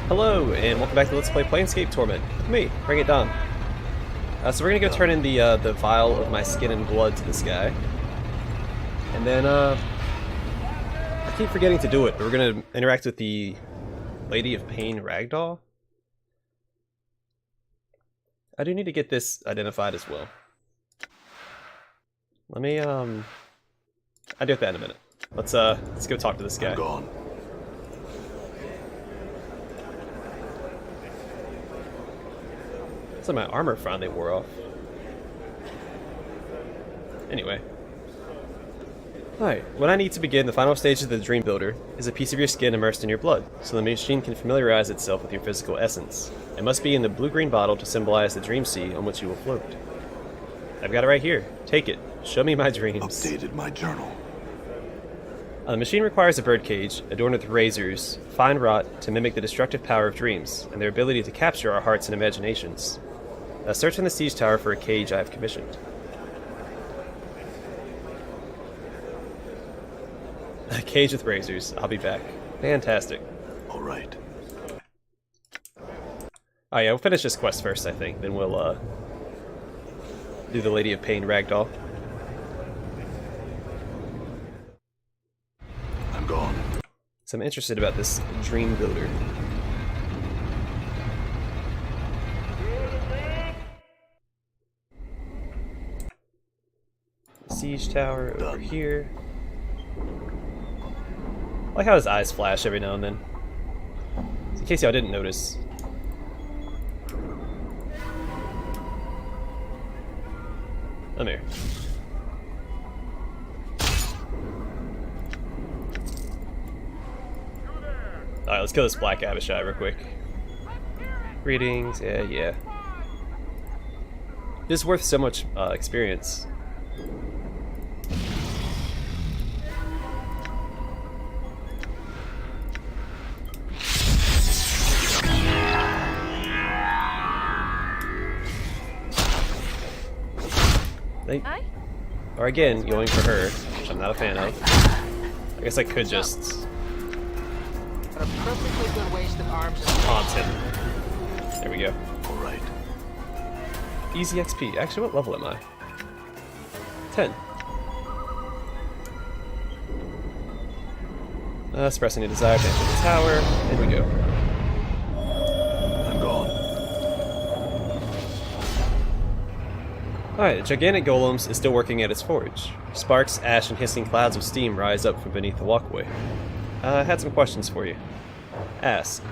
Hello, and welcome back to Let's Play Planescape Torment with me, BringItDon. So we're gonna go turn in the vial of my skin and blood to this guy. And then, I keep forgetting to do it, but we're gonna interact with the Lady of Pain Ragdoll. I do need to get this identified as well. Let me, I'll do that in a minute. Let's go talk to this guy. I'm gone. So my armor finally wore off. Anyway. Alright, what I need to begin the final stage of the Dreambuilder is a piece of your skin immersed in your blood, so the machine can familiarize itself with your physical essence. It must be in the blue-green bottle to symbolize the dream sea on which you will float. I've got it right here. Take it. Show me my dreams. Updated my journal. The machine requires a birdcage, adorned with razors, fine wrought, to mimic the destructive power of dreams, and their ability to capture our hearts and imaginations. Search in the siege tower for a cage I have commissioned. A cage with razors. I'll be back. Fantastic. Alright. Oh yeah, we'll finish this quest first, I think. Then we'll, do the Lady of Pain Ragdoll. I'm gone. So I'm interested about this Dreambuilder. Siege tower over here. I like how his eyes flash every now and then. So in case y'all didn't notice. Come here. Alright, let's kill this Black Abishai real quick. Greetings, yeah. This is worth so much experience. Or again, going for her, which I'm not a fan of. I guess I could just A perfectly good waste of arms and taunt him. There we go. Alright. Easy XP. Actually, what level am I? 10. Suppressing a desire to enter the tower. There we go. I'm gone. Alright, the gigantic golems is still working at its forge. Sparks, ash, and hissing clouds of steam rise up from beneath the walkway. I had some questions for you. Ask.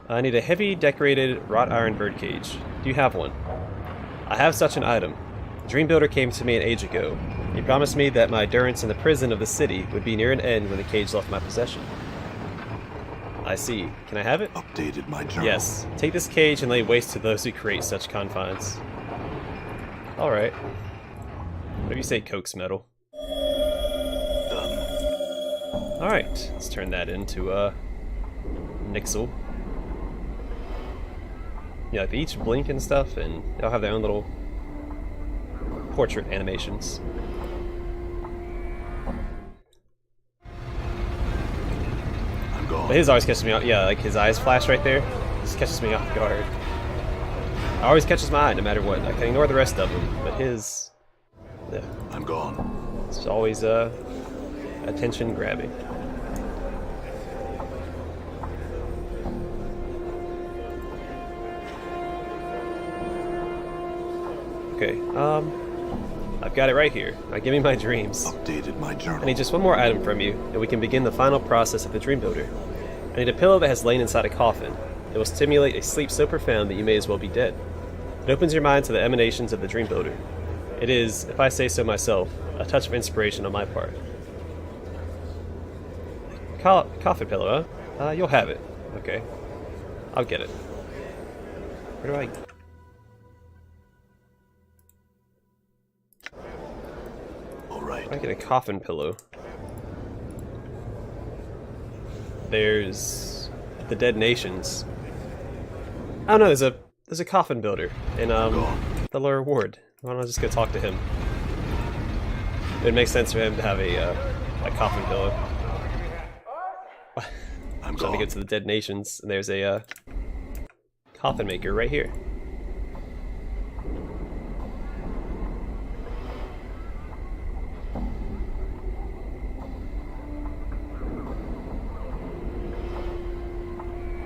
I need a heavy decorated wrought iron birdcage. Do you have one? I have such an item. The Dreambuilder came to me an age ago. He promised me that my durance in the prison of the city would be near an end when the cage left my possession. I see. Can I have it? Updated my journal. Yes. Take this cage and lay waste to those who create such confines. Alright. What do you say, Coax Metal? Done. Alright, let's turn that into, Nixel. Yeah, they each blink and stuff, and they all have their own little portrait animations. I'm gone. But his always catches me off. Yeah, like his eyes flash right there. Just catches me off guard. It always catches my eye, no matter what. I can ignore the rest of them, but his, yeah, I'm gone. it's always attention grabbing. Okay, I've got it right here. Now give me my dreams. Updated my journal. I need just one more item from you, and we can begin the final process of the Dreambuilder. I need a pillow that has lain inside a coffin. It will stimulate a sleep so profound that you may as well be dead. It opens your mind to the emanations of the Dreambuilder. It is, if I say so myself, a touch of inspiration on my part. Coffin pillow, huh? You'll have it. Okay. I'll get it. Where do I... Alright. I get a coffin pillow. There's the Dead Nations. Oh no, there's a coffin builder in the lower ward. Why don't I just go talk to him? It makes sense for him to have a coffin pillow. I'm Trying to go gone. to the dead nations, and there's a coffin maker right here.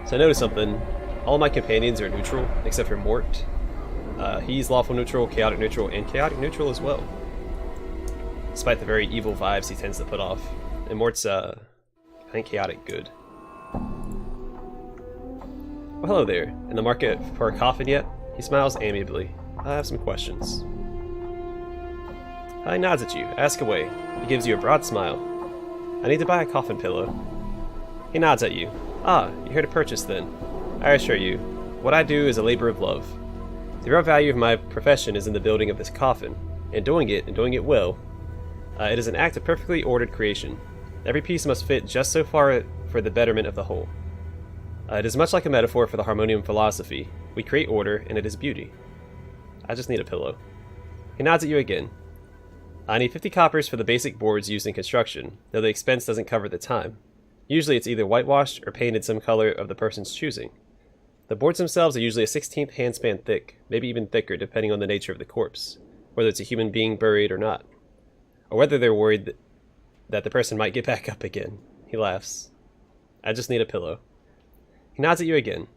So I noticed something. All my companions are neutral, except for Mort. He's lawful neutral, chaotic neutral, and chaotic neutral as well. Despite the very evil vibes he tends to put off. And Mort's, I think, chaotic good. Well, hello there. In the market for a coffin yet? He smiles amiably. I have some questions. He nods at you. Ask away. He gives you a broad smile. I need to buy a coffin pillow. He nods at you. Ah, you're here to purchase then. I assure you, what I do is a labor of love. The real value of my profession is in the building of this coffin, and doing it well. It is an act of perfectly ordered creation. Every piece must fit just so far for the betterment of the whole. It is much like a metaphor for the harmonium philosophy. We create order, and it is beauty. I just need a pillow. He nods at you again. I need 50 coppers for the basic boards used in construction, though the expense doesn't cover the time. Usually it's either whitewashed or painted some color of the person's choosing. The boards themselves are usually a 16th handspan thick, maybe even thicker depending on the nature of the corpse, whether it's a human being buried or not. Or whether they're worried that the person might get back up again. He laughs. I just need a pillow. He nods at you again.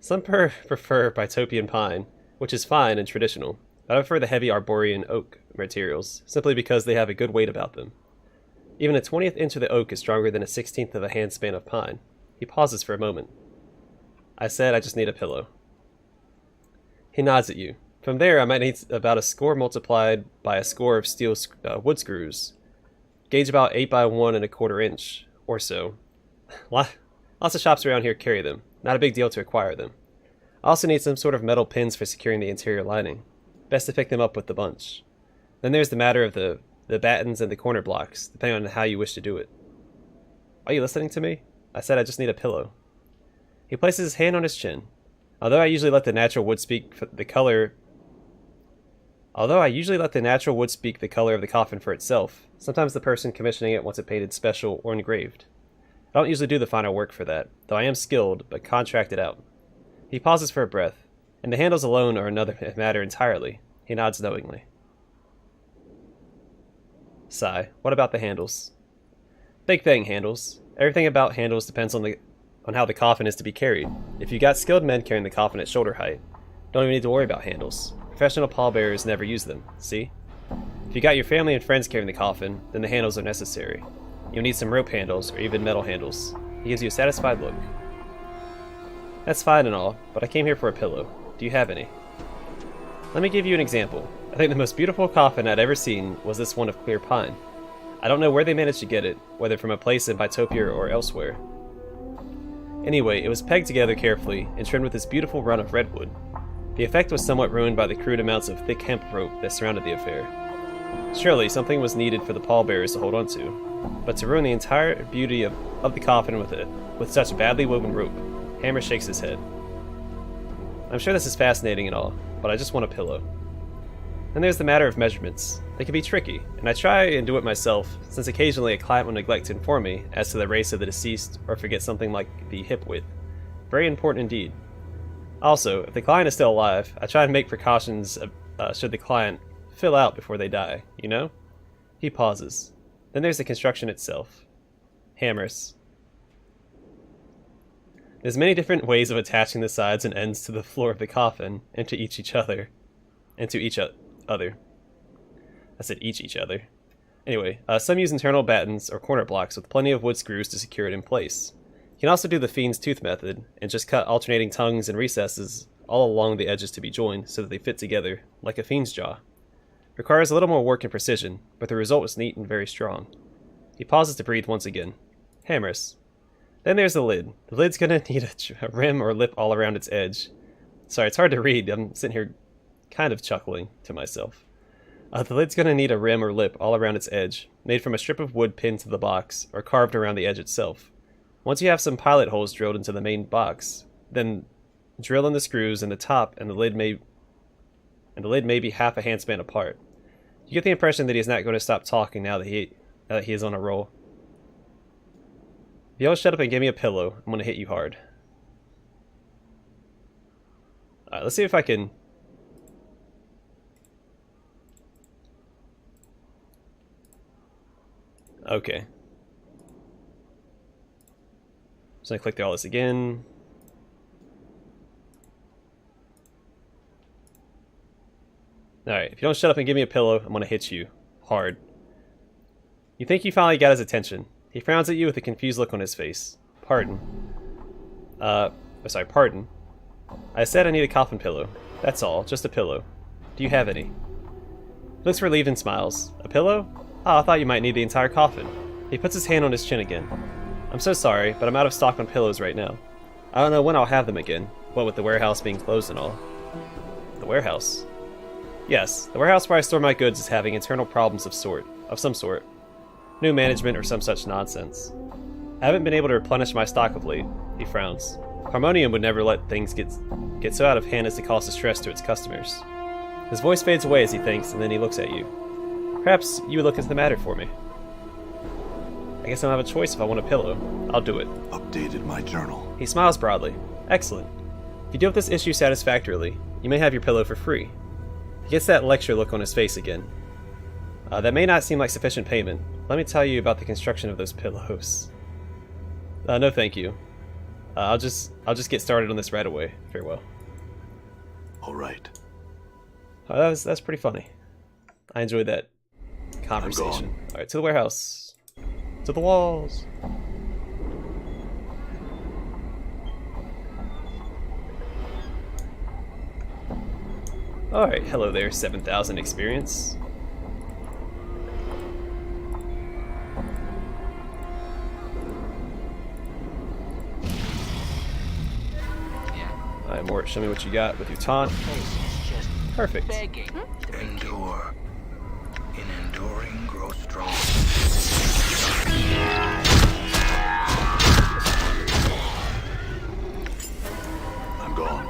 Some prefer Bitopian pine, which is fine and traditional, but I prefer the heavy arborean oak materials, simply because they have a good weight about them. Even a 20th inch of the oak is stronger than a 16th of a handspan of pine. He pauses for a moment. I said I just need a pillow. He nods at you. From there, I might need about a score multiplied by a score of steel wood screws. Gauge about 8 by 1¼ inch, or so. Lots of shops around here carry them. Not a big deal to acquire them. I also need some sort of metal pins for securing the interior lining. Best to pick them up with the bunch. Then there's the matter of the battens and the corner blocks, depending on how you wish to do it. Are you listening to me? I said I just need a pillow. He places his hand on his chin. Although I usually let the natural wood speak the color of the coffin for itself, sometimes the person commissioning it wants it painted special or engraved. I don't usually do the final work for that, though I am skilled, but contracted out. He pauses for a breath, and the handles alone are another matter entirely. He nods knowingly. Sigh. What about the handles? Big thing, handles. Everything about handles depends on how the coffin is to be carried. If you got skilled men carrying the coffin at shoulder height, don't even need to worry about handles. Professional pallbearers never use them, see? If you got your family and friends carrying the coffin, then the handles are necessary. You'll need some rope handles, or even metal handles. He gives you a satisfied look. That's fine and all, but I came here for a pillow. Do you have any? Let me give you an example. I think the most beautiful coffin I'd ever seen was this one of clear pine. I don't know where they managed to get it, whether from a place in Bitopia or elsewhere. Anyway, it was pegged together carefully and trimmed with this beautiful run of redwood. The effect was somewhat ruined by the crude amounts of thick hemp rope that surrounded the affair. Surely something was needed for the pallbearers to hold on to, but to ruin the entire beauty of the coffin with such badly woven rope, Hammer shakes his head. I'm sure this is fascinating and all, but I just want a pillow. Then there's the matter of measurements. They can be tricky, and I try and do it myself, since occasionally a client will neglect to inform me as to the race of the deceased or forget something like the hip width. Very important indeed. Also, if the client is still alive, I try and make precautions should the client fill out before they die, you know? He pauses. Then there's the construction itself. Hammers. There's many different ways of attaching the sides and ends to the floor of the coffin, and to each other. I said each other. Anyway, some use internal battens or corner blocks with plenty of wood screws to secure it in place. You can also do the fiend's tooth method, and just cut alternating tongues and recesses all along the edges to be joined so that they fit together, like a fiend's jaw. Requires a little more work and precision, but the result is neat and very strong. He pauses to breathe once again. Hammers. Then there's the lid. The lid's gonna need a rim or lip all around its edge. Sorry, it's hard to read. I'm sitting here kind of chuckling to myself. The lid's gonna need a rim or lip all around its edge, made from a strip of wood pinned to the box, or carved around the edge itself. Once you have some pilot holes drilled into the main box, then drill in the screws in the top, and the lid may be half a handspan apart. You get the impression that he is not going to stop talking now that he is on a roll. If you don't shut up and give me a pillow, I'm gonna hit you hard. Alright, let's see if I can... Okay. Just gonna click through all this again. Alright, if you don't shut up and give me a pillow, I'm gonna hit you hard. You think you finally got his attention. He frowns at you with a confused look on his face. Pardon. Pardon. I said I need a coffin pillow. That's all, just a pillow. Do you have any? He looks relieved and smiles. A pillow? Oh, I thought you might need the entire coffin. He puts his hand on his chin again. I'm so sorry, but I'm out of stock on pillows right now. I don't know when I'll have them again, what with the warehouse being closed and all. The warehouse? Yes, the warehouse where I store my goods is having internal problems of some sort. New management or some such nonsense. I haven't been able to replenish my stock of late. He frowns. Harmonium would never let things get so out of hand as to cause distress to its customers. His voice fades away as he thinks, and then he looks at you. Perhaps you would look into the matter for me. I guess I don't have a choice if I want a pillow. I'll do it. Updated my journal. He smiles broadly. Excellent. If you deal with this issue satisfactorily, you may have your pillow for free. He gets that lecture look on his face again. That may not seem like sufficient payment. Let me tell you about the construction of those pillows. No thank you. I'll just get started on this right away. Farewell. Alright. That's pretty funny. I enjoyed that conversation. Alright, to the warehouse. To the walls. Alright, hello there, 7,000 experience. Alright, Mort, show me what you got with your taunt. Perfect. Endure. In enduring, grow strong. I'm gone.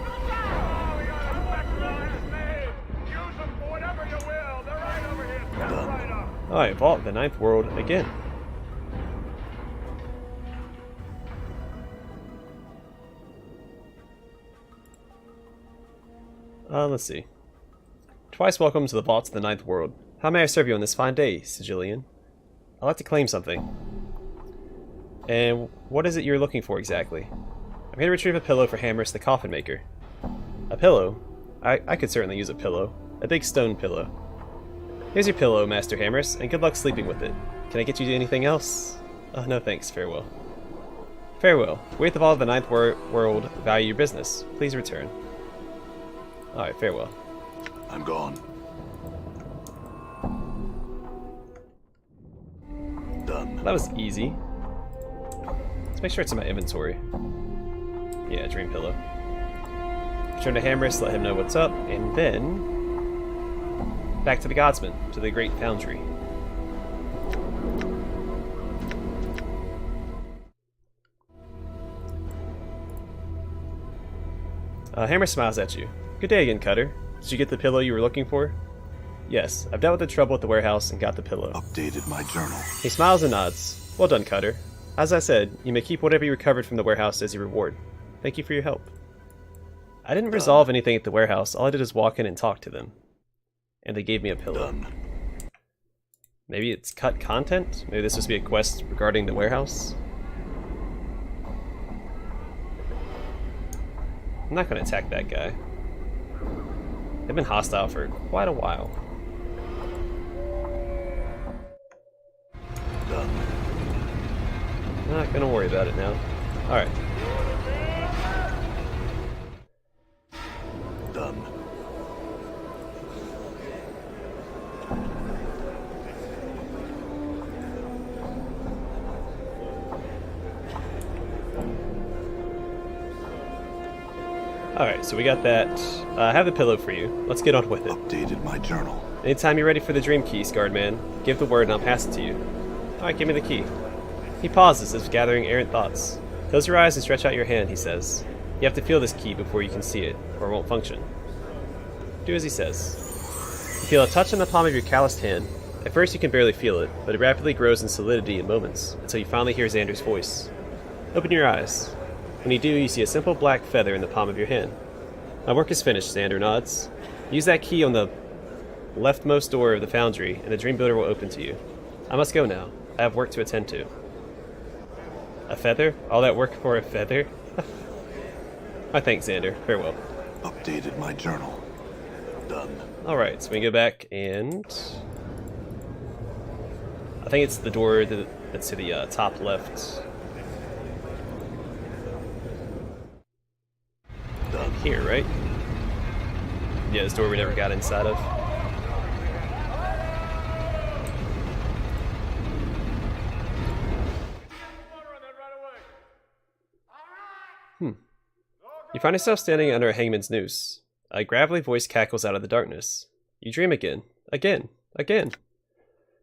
Done. Alright, Vault of the Ninth World again. Let's see. Twice welcome to the Vaults of the Ninth World. How may I serve you on this fine day, Sigilian? I'd like to claim something. And what is it you're looking for exactly? I'm here to retrieve a pillow for Hammerus the Coffin Maker. A pillow? I could certainly use a pillow. A big stone pillow. Here's your pillow, Master Hammerus, and good luck sleeping with it. Can I get you anything else? No thanks, farewell. Farewell. We at the Vault of the Ninth World value your business. Please return. Alright, farewell. I'm gone. Done. That was easy. Let's make sure it's in my inventory. Yeah, Dream Pillow. Return to Hammerus, let him know what's up, and then back to the Godsman, to the Great Foundry. Hammer smiles at you. Good day again, Cutter. Did you get the pillow you were looking for? Yes, I've dealt with the trouble at the warehouse and got the pillow. Updated my journal. He smiles and nods. Well done, Cutter. As I said, you may keep whatever you recovered from the warehouse as your reward. Thank you for your help. I didn't resolve anything at the warehouse. All I did was walk in and talk to them. And they gave me a pillow. Done. Maybe it's cut content? Maybe this must be a quest regarding the warehouse? I'm not going to attack that guy. They've been hostile for quite a while. Done. I'm not going to worry about it now. Alright. Done. Alright, so we got that. I have the pillow for you. Let's get on with it. Updated my journal. Anytime you're ready for the dream key, Scarred Man, give the word and I'll pass it to you. Alright, give me the key. He pauses as if gathering errant thoughts. Close your eyes and stretch out your hand, he says. You have to feel this key before you can see it, or it won't function. Do as he says. You feel a touch on the palm of your calloused hand. At first you can barely feel it, but it rapidly grows in solidity in moments, until you finally hear Xander's voice. Open your eyes. When you do, you see a simple black feather in the palm of your hand. My work is finished, Xander nods. Use that key on the leftmost door of the foundry, and the Dreambuilder will open to you. I must go now. I have work to attend to. A feather? All that work for a feather? I thank Xander. Farewell. Updated my journal. Done. Alright, so we can go back and... I think it's the door that's to the top left. Done. Here, right? Yeah, this door we never got inside of. You find yourself standing under a hangman's noose. A gravelly voice cackles out of the darkness. You dream again. Again. Again.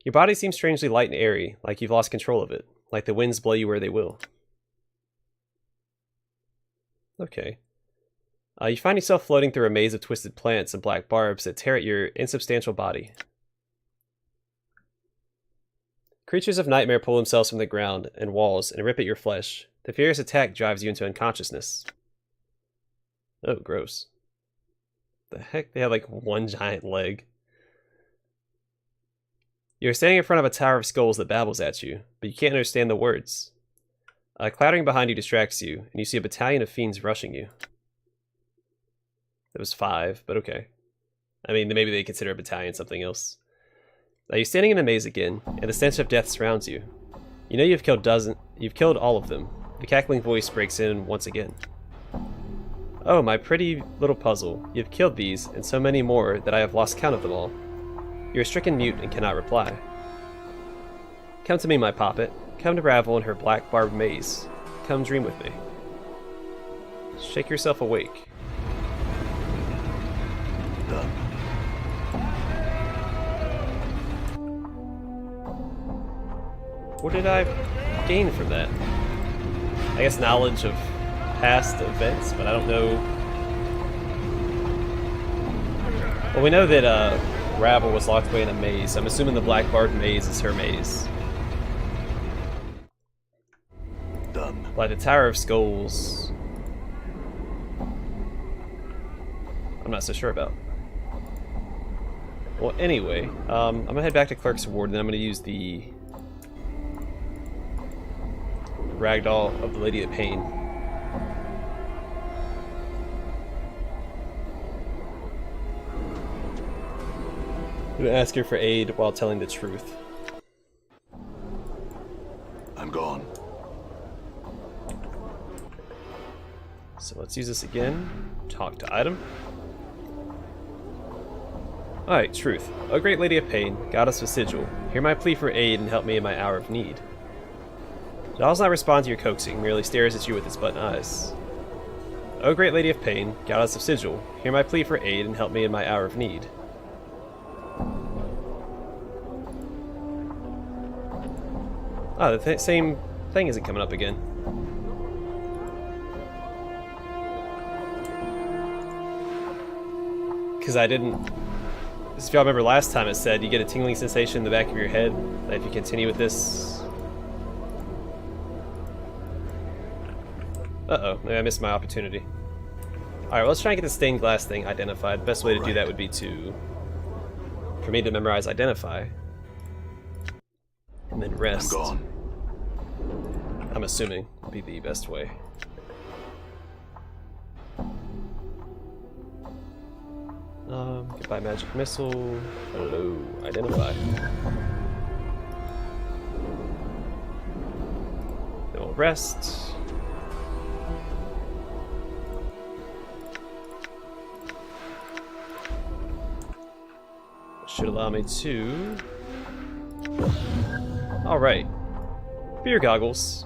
Your body seems strangely light and airy, like you've lost control of it. Like the winds blow you where they will. Okay. You find yourself floating through a maze of twisted plants and black barbs that tear at your insubstantial body. Creatures of nightmare pull themselves from the ground and walls and rip at your flesh. The furious attack drives you into unconsciousness. Oh, gross. The heck? They have like one giant leg. You're standing in front of a tower of skulls that babbles at you, but you can't understand the words. Clattering behind you distracts you, and you see a battalion of fiends rushing you. It was 5, but okay. I mean, maybe they consider a battalion something else. You're standing in a maze again, and the stench of death surrounds you. You know you've killed all of them. The cackling voice breaks in once again. Oh, my pretty little puzzle. You've killed these, and so many more that I have lost count of them all. You are stricken mute and cannot reply. Come to me, my poppet. Come to Brothel in her black barbed maze. Come dream with me. Shake yourself awake. Done. What did I gain from that? I guess knowledge of past events, but I don't know. Well, we know that Ravel was locked away in a maze. I'm assuming the black barbed maze is her maze. Done. Like the Tower of Skulls, I'm not so sure about. Well, anyway, I'm gonna head back to Clerk's Ward, and then I'm gonna use the Ragdoll of the Lady of Pain. I'm gonna ask her for aid while telling the truth. I'm gone. So let's use this again. Talk to item. Alright, truth. O great Lady of Pain, goddess of Sigil, hear my plea for aid and help me in my hour of need. It does not respond to your coaxing, merely stares at you with its button eyes. O great Lady of Pain, goddess of Sigil, hear my plea for aid and help me in my hour of need. Ah, the same thing isn't coming up again. Because I didn't... If y'all remember last time it said you get a tingling sensation in the back of your head that if you continue with this... Uh-oh, maybe I missed my opportunity. Alright, let's try and get the stained glass thing identified. The best way to do that would be for me to memorize identify. And then rest. I'm gone. I'm assuming would be the best way. Goodbye magic missile. Hello, identify. Then we'll rest. Should allow me to... Alright. Fear goggles.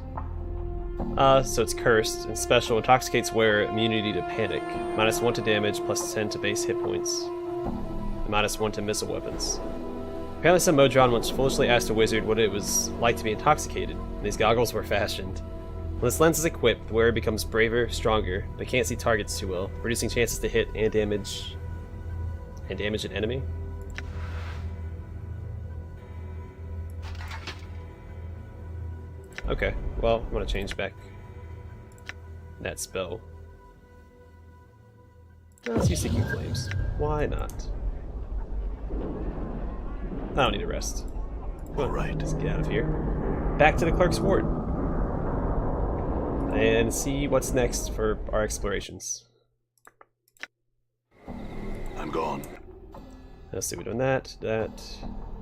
So it's cursed, and special intoxicates wearer immunity to panic. -1 to damage, +10 to base hit points. And -1 to missile weapons. Apparently some Modron once foolishly asked a wizard what it was like to be intoxicated, and these goggles were fashioned. When this lens is equipped, the wearer becomes braver, stronger, but can't see targets too well, reducing chances to hit and damage an enemy. Okay, well, I'm gonna change back that spell. Let's use Seeking Flames. Why not? I don't need a rest. Come on, Alright. let's get out of here. Back to the Clerk's Ward. And see what's next for our explorations. I'm gone. Let's see, we're doing that. The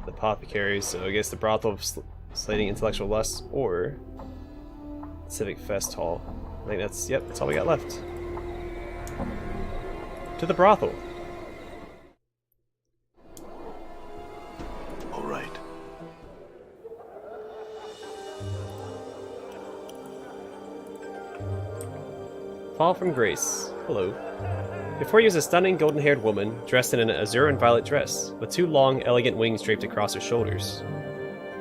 Apothecary, so I guess the Brothel of Slaking Intellectual Lusts, or Civic Fest Hall. I think that's all we got left. To the Brothel. Alright. Fall from Grace. Hello. Before you is a stunning golden-haired woman dressed in an azure and violet dress, with two long, elegant wings draped across her shoulders.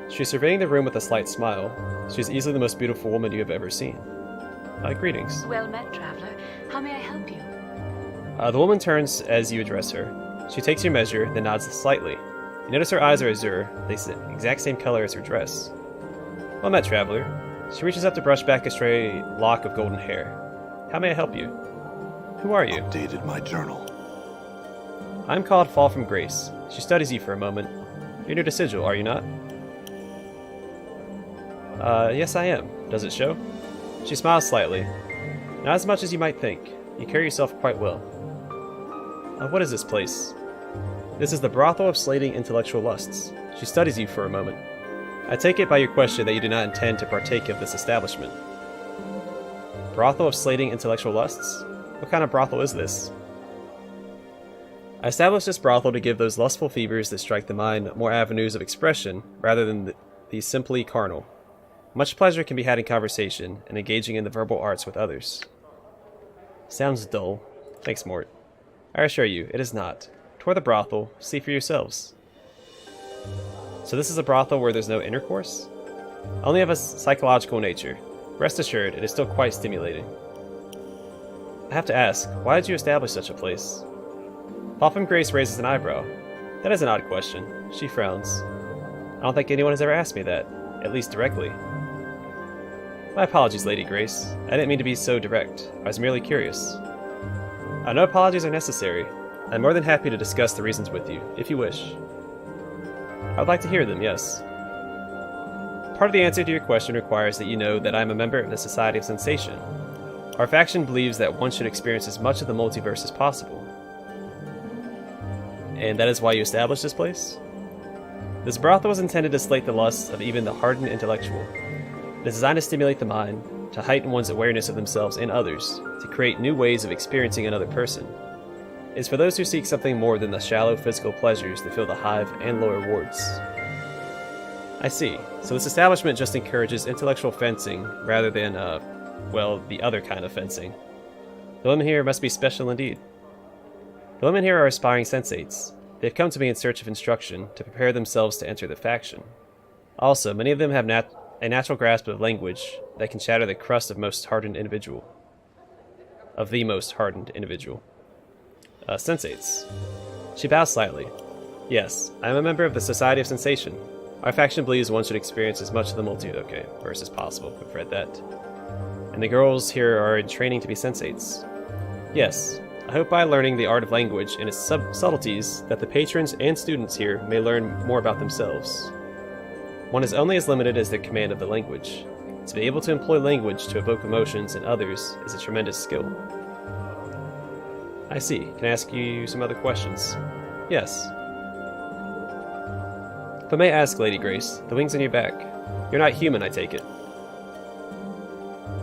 She is surveying the room with a slight smile. She is easily the most beautiful woman you have ever seen. Greetings. Well met, traveler. How may I help you? The woman turns as you address her. She takes your measure, then nods slightly. You notice her eyes are azure, the exact same color as her dress. Well met, traveler. She reaches up to brush back a stray lock of golden hair. How may I help you? Who are you? Updated my journal. I'm called Fall from Grace. She studies you for a moment. You're new to Sigil, are you not? Yes I am. Does it show? She smiles slightly. Not as much as you might think. You carry yourself quite well. What is this place? This is the Brothel of Slaking Intellectual Lusts. She studies you for a moment. I take it by your question that you do not intend to partake of this establishment. Brothel of Slaking Intellectual Lusts? What kind of brothel is this? I established this brothel to give those lustful fevers that strike the mind more avenues of expression rather than the simply carnal. Much pleasure can be had in conversation and engaging in the verbal arts with others. Sounds dull. Thanks, Mort. I assure you, it is not. Toward the brothel, see for yourselves. So this is a brothel where there's no intercourse? Only of a psychological nature. Rest assured, it is still quite stimulating. I have to ask, why did you establish such a place? Fall from Grace raises an eyebrow. That is an odd question. She frowns. I don't think anyone has ever asked me that, at least directly. My apologies, Lady Grace. I didn't mean to be so direct. I was merely curious. No apologies are necessary. I'm more than happy to discuss the reasons with you, if you wish. I would like to hear them, yes. Part of the answer to your question requires that you know that I am a member of the Society of Sensation. Our faction believes that one should experience as much of the multiverse as possible. And that is why you established this place? This brothel was intended to slake the lusts of even the hardened intellectual. It is designed to stimulate the mind, to heighten one's awareness of themselves and others, to create new ways of experiencing another person. It is for those who seek something more than the shallow physical pleasures that fill the hive and lower wards. I see. So this establishment just encourages intellectual fencing rather than, well, the other kind of fencing. The women here must be special indeed. The women here are aspiring sensates. They've come to me in search of instruction to prepare themselves to enter the faction. Also, many of them have a natural grasp of language that can shatter the crust of the most hardened individual. Sensates. She bows slightly. Yes, I am a member of the Society of Sensation. Our faction believes one should experience as much of the multiverse as possible. We've read that. And the girls here are in training to be sensates. Yes, I hope by learning the art of language and its subtleties that the patrons and students here may learn more about themselves. One is only as limited as their command of the language. To be able to employ language to evoke emotions in others is a tremendous skill. I see. Can I ask you some other questions? Yes. If I may ask, Lady Grace, the wings on your back. You're not human, I take it.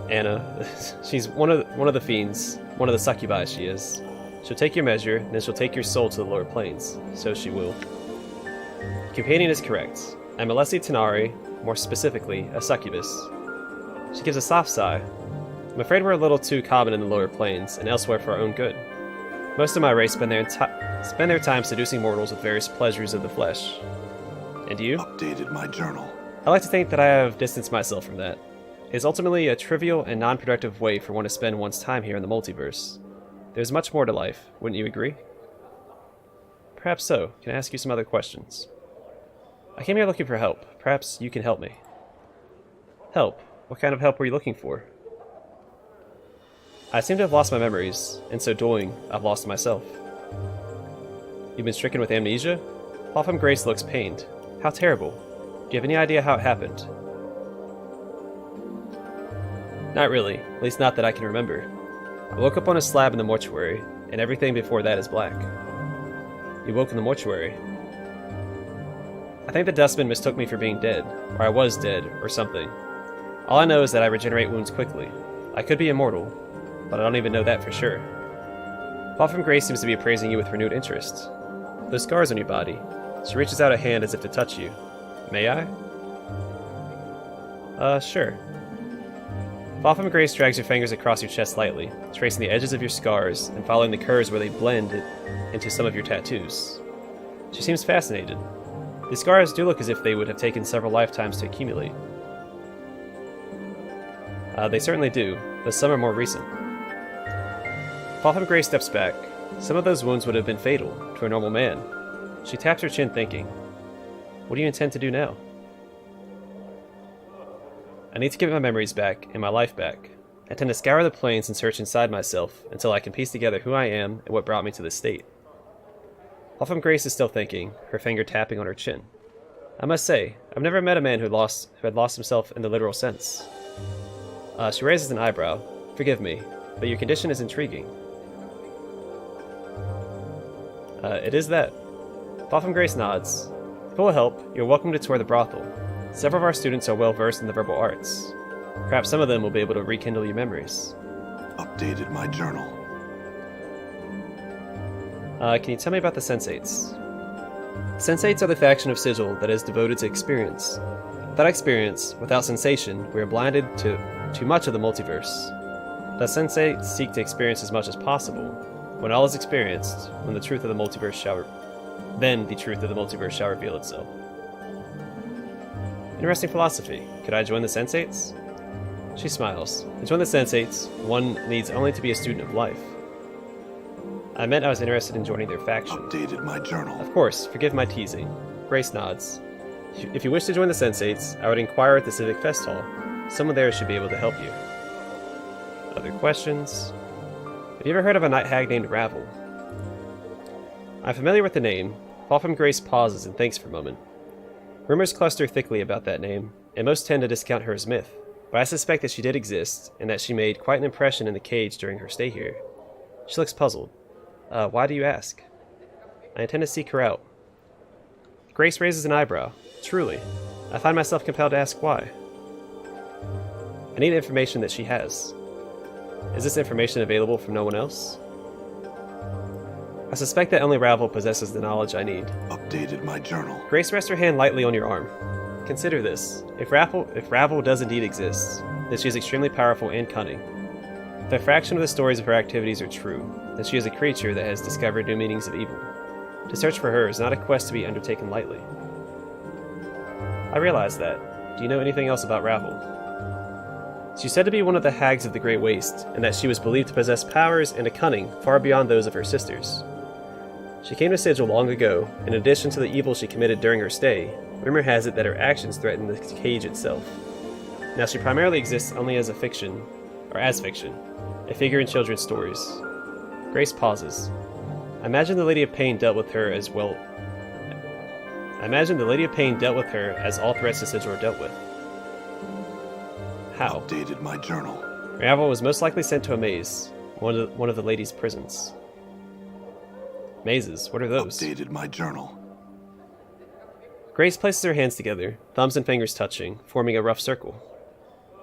Anna, she's one of the fiends, one of the succubi she is. She'll take your measure, and then she'll take your soul to the lower planes. So she will. Companion is correct. I'm a Leslie Tenari, more specifically, a succubus. She gives a soft sigh. I'm afraid we're a little too common in the lower planes, and elsewhere for our own good. Most of my race spend their time seducing mortals with various pleasures of the flesh. And you? Updated my journal. I like to think that I have distanced myself from that. It is ultimately a trivial and non-productive way for one to spend one's time here in the multiverse. There's much more to life, wouldn't you agree? Perhaps so. Can I ask you some other questions? I came here looking for help. Perhaps you can help me. Help? What kind of help were you looking for? I seem to have lost my memories. In so doing, I've lost myself. You've been stricken with amnesia? Popham Grace looks pained. How terrible. Do you have any idea how it happened? Not really, at least not that I can remember. I woke up on a slab in the mortuary, and everything before that is black. You woke in the mortuary. I think the dustman mistook me for being dead, or I was dead, or something. All I know is that I regenerate wounds quickly. I could be immortal, but I don't even know that for sure. Popham Grace seems to be appraising you with renewed interest. Those scars on your body. She reaches out a hand as if to touch you. May I? Sure. Popham Grace drags her fingers across your chest lightly, tracing the edges of your scars and following the curves where they blend into some of your tattoos. She seems fascinated. The scars do look as if they would have taken several lifetimes to accumulate. They certainly do, but some are more recent. Popham Grace steps back. Some of those wounds would have been fatal to a normal man. She taps her chin thinking, what do you intend to do now? I need to get my memories back and my life back. I tend to scour the plains and search inside myself until I can piece together who I am and what brought me to this state. Popham Grace is still thinking, her finger tapping on her chin. I must say, I've never met a man who had lost himself in the literal sense. She raises an eyebrow. Forgive me, but your condition is intriguing. It is that. Popham Grace nods. If it will help, you're welcome to tour the brothel. Several of our students are well versed in the verbal arts. Perhaps some of them will be able to rekindle your memories. Updated my journal. Can you tell me about the Sensates? Sensates are the faction of Sigil that is devoted to experience. Without experience, without sensation, we are blinded to too much of the multiverse. The Sensates seek to experience as much as possible. When all is experienced, when the truth of the multiverse shall then the truth of the multiverse shall reveal itself. Interesting philosophy. Could I join the Sensates? She smiles. To join the Sensates, one needs only to be a student of life. I meant I was interested in joining their faction. Updated my journal. Of course, forgive my teasing. Grace nods. If you wish to join the Sensates, I would inquire at the Civic Fest Hall. Someone there should be able to help you. Other questions? Have you ever heard of a night hag named Ravel? I'm familiar with the name. Popham Grace pauses and thinks for a moment. Rumors cluster thickly about that name, and most tend to discount her as myth, but I suspect that she did exist, and that she made quite an impression in the cage during her stay here. She looks puzzled. Why do you ask? I intend to seek her out. Grace raises an eyebrow. Truly. I find myself compelled to ask why. I need information that she has. Is this information available from no one else? I suspect that only Ravel possesses the knowledge I need. Updated my journal. Grace rests her hand lightly on your arm. Consider this. If Ravel does indeed exist, then she is extremely powerful and cunning. If a fraction of the stories of her activities are true, then she is a creature that has discovered new meanings of evil. To search for her is not a quest to be undertaken lightly. I realize that. Do you know anything else about Ravel? She is said to be one of the hags of the Great Waste, and that she was believed to possess powers and a cunning far beyond those of her sisters. She came to Sigil long ago, and in addition to the evil she committed during her stay, rumor has it that her actions threatened the cage itself. Now she primarily exists only as a fiction, a figure in children's stories. Grace pauses. I imagine the Lady of Pain dealt with her as well. I imagine the Lady of Pain dealt with her as all threats to Sigil are dealt with. How? Updated my journal. Ravel was most likely sent to a maze, one of the lady's prisons. Mazes, what are those? Updated my journal. Grace places her hands together, thumbs and fingers touching, forming a rough circle.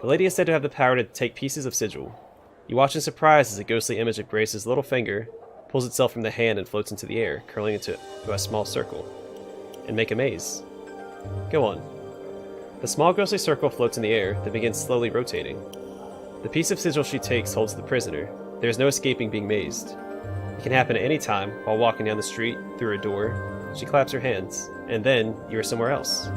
The lady is said to have the power to take pieces of Sigil. You watch in surprise as a ghostly image of Grace's little finger pulls itself from the hand and floats into the air, curling into a small circle, and make a maze. Go on. The small ghostly circle floats in the air, then begins slowly rotating. The piece of Sigil she takes holds the prisoner. There is no escaping being mazed. It can happen at any time, while walking down the street, through a door. She claps her hands, and then you are somewhere else.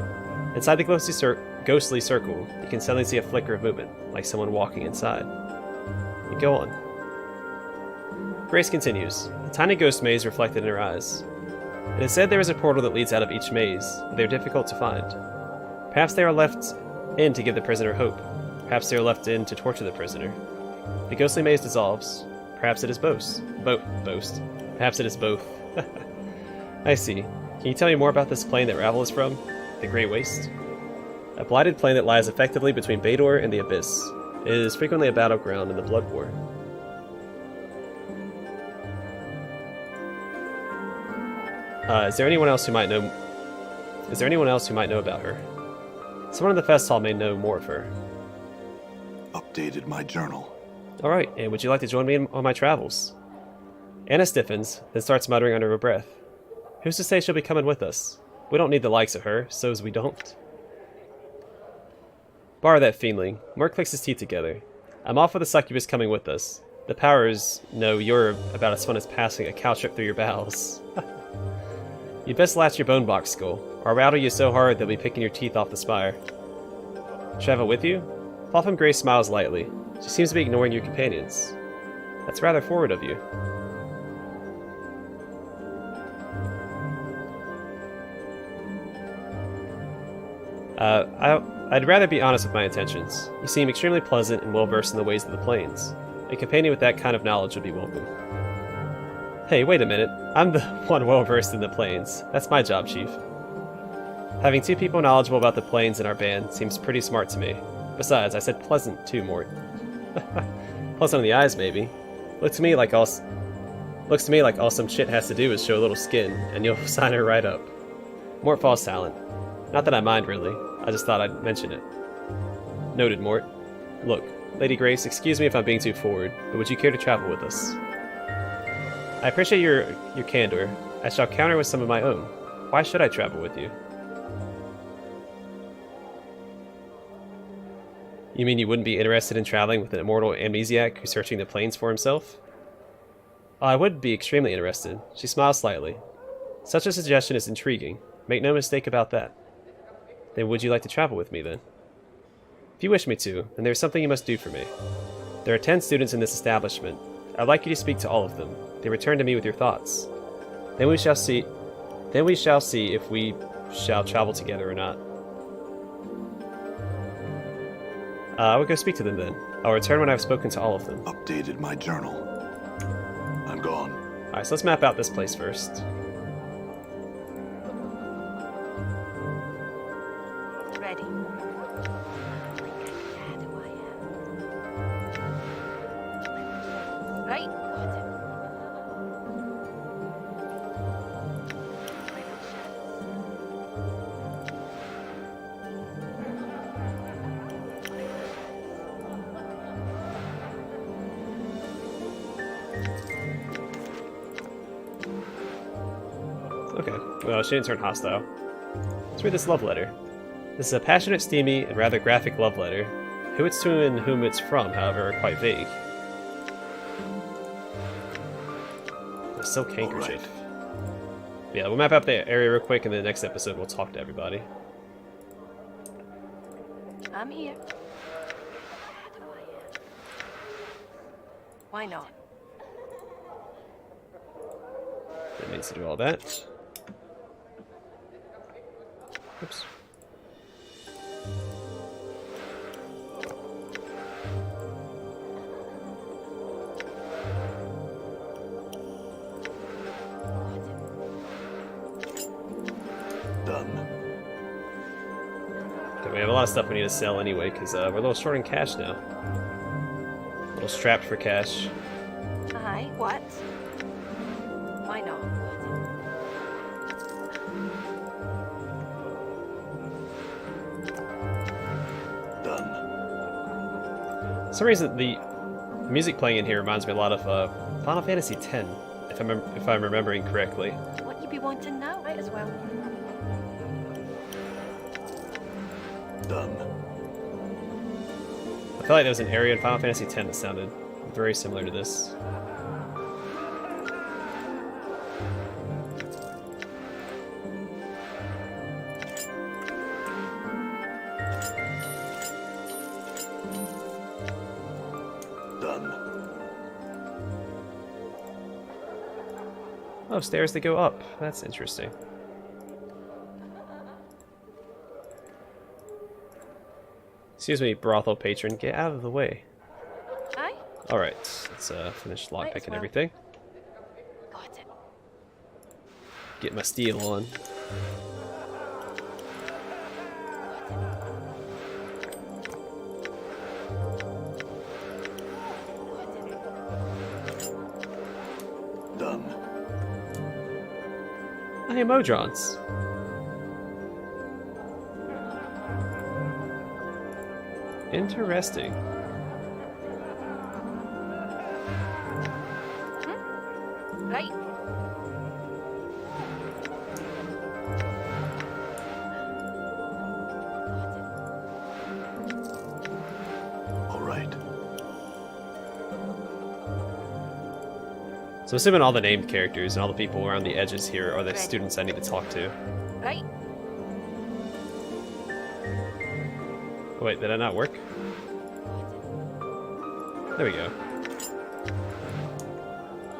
Inside the ghostly circle, you can suddenly see a flicker of movement, like someone walking inside. You go on. Grace continues, a tiny ghost maze reflected in her eyes. It is said there is a portal that leads out of each maze, but they are difficult to find. Perhaps they are left in to give the prisoner hope. Perhaps they are left in to torture the prisoner. The ghostly maze dissolves. Perhaps it is both. Boast. Perhaps it is both. I see. Can you tell me more about this plane that Ravel is from? The Great Waste? A blighted plane that lies effectively between Bador and the Abyss. It is frequently a battleground in the Blood War. Is there anyone else who might know about her? Someone in the fest hall may know more of her. Updated my journal. Alright, and would you like to join me on my travels? Anna stiffens, then starts muttering under her breath. Who's to say she'll be coming with us? We don't need the likes of her, so's we don't. Bar that fiendling. Mort clicks his teeth together. I'm off with the succubus coming with us. The powers know you're about as fun as passing a cow trip through your bowels. You'd best latch your bone box skull, or I'll rattle you so hard they'll be picking your teeth off the spire. Travel with you? Popham Grace smiles lightly. She seems to be ignoring your companions. That's rather forward of you. I'd rather be honest with my intentions. You seem extremely pleasant and well-versed in the ways of the plains. A companion with that kind of knowledge would be welcome. Hey, wait a minute. I'm the one well-versed in the plains. That's my job, Chief. Having two people knowledgeable about the plains in our band seems pretty smart to me. Besides, I said pleasant too, Mort. Pleasant on the eyes, maybe. Looks to me like all some shit has to do is show a little skin, and you'll sign her right up. Mort falls silent. Not that I mind, really. I just thought I'd mention it. Noted, Mort. Look, Lady Grace, excuse me if I'm being too forward, but would you care to travel with us? I appreciate your candor. I shall counter with some of my own. Why should I travel with you? You mean you wouldn't be interested in traveling with an immortal amnesiac who's searching the plains for himself? Oh, I would be extremely interested. She smiles slightly. Such a suggestion is intriguing. Make no mistake about that. Then would you like to travel with me, then? If you wish me to, then there's something you must do for me. There are 10 students in this establishment. I'd like you to speak to all of them. They return to me with your thoughts. Then we shall see if we shall travel together or not. I will go speak to them then. I'll return when I've spoken to all of them. Updated my journal. I'm gone. Alright, so let's map out this place first. Ready. Right. Okay, well, she didn't turn hostile. Let's read this love letter. This is a passionate, steamy, and rather graphic love letter. Who it's to and whom it's from, however, are quite vague. A silk handkerchief. Yeah, we'll map out the area real quick, and then the next episode we'll talk to everybody. I'm here. Why not? That means to do all that. Oops. Done. Okay, we have a lot of stuff we need to sell anyway, because we're a little short in cash now. A little strapped for cash. Aye, what? Why not? Done. For some reason, the music playing in here reminds me a lot of Final Fantasy X, if I'm remembering correctly. What you be wanting now? Might as well. Done. I feel like there was an area in Final Fantasy X that sounded very similar to this. Done. Oh, stairs that go up. That's interesting. Excuse me, brothel patron. Get out of the way. Aye? Alright, let's finish Might as lockpicking well. everything. Got it. Get my steel on. Done. I am Modrons. Interesting. Right. All right. So I'm assuming all the named characters and all the people around the edges here are the students I need to talk to. Right. Oh, wait, did that not work? There we go.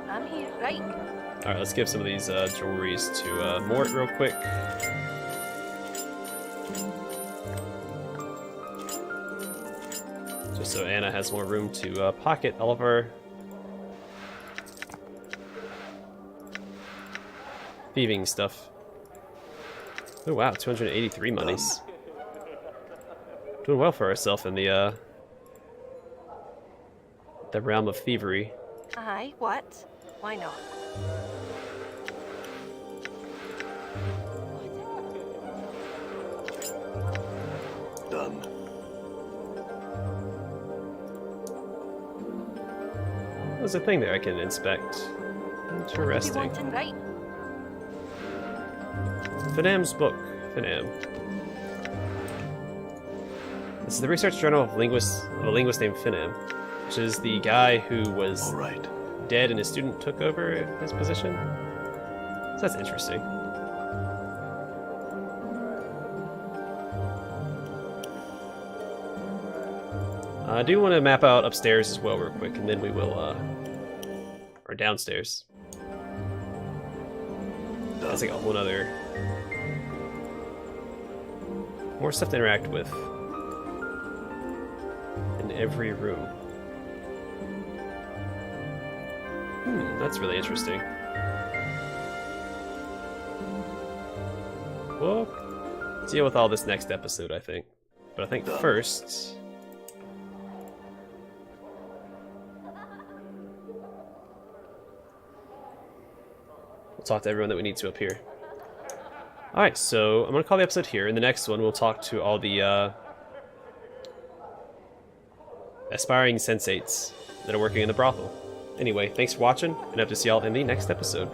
I'm here. Right. Alright, let's give some of these jewelries to Mort real quick. Just so Anna has more room to pocket all of our thieving stuff. Oh wow, 283 monies. Doing well for ourselves in the realm of thievery. Aye. What? Why not? Done. There's a thing there I can inspect. What do you Interesting. want in right? Finam's book. Finam. This is the research journal of a linguist named Finam, which is the guy who was All right. dead and his student took over his position. So that's interesting. I do want to map out upstairs as well real quick, and then we will, or downstairs. That's like a whole other... more stuff to interact with in every room. That's really interesting. We'll deal with all this next episode, I think. But I think first... we'll talk to everyone that we need to up here. Alright, so I'm going to call the episode here. In the next one, we'll talk to all the aspiring sensates that are working in the brothel. Anyway, thanks for watching, and I hope to see y'all in the next episode.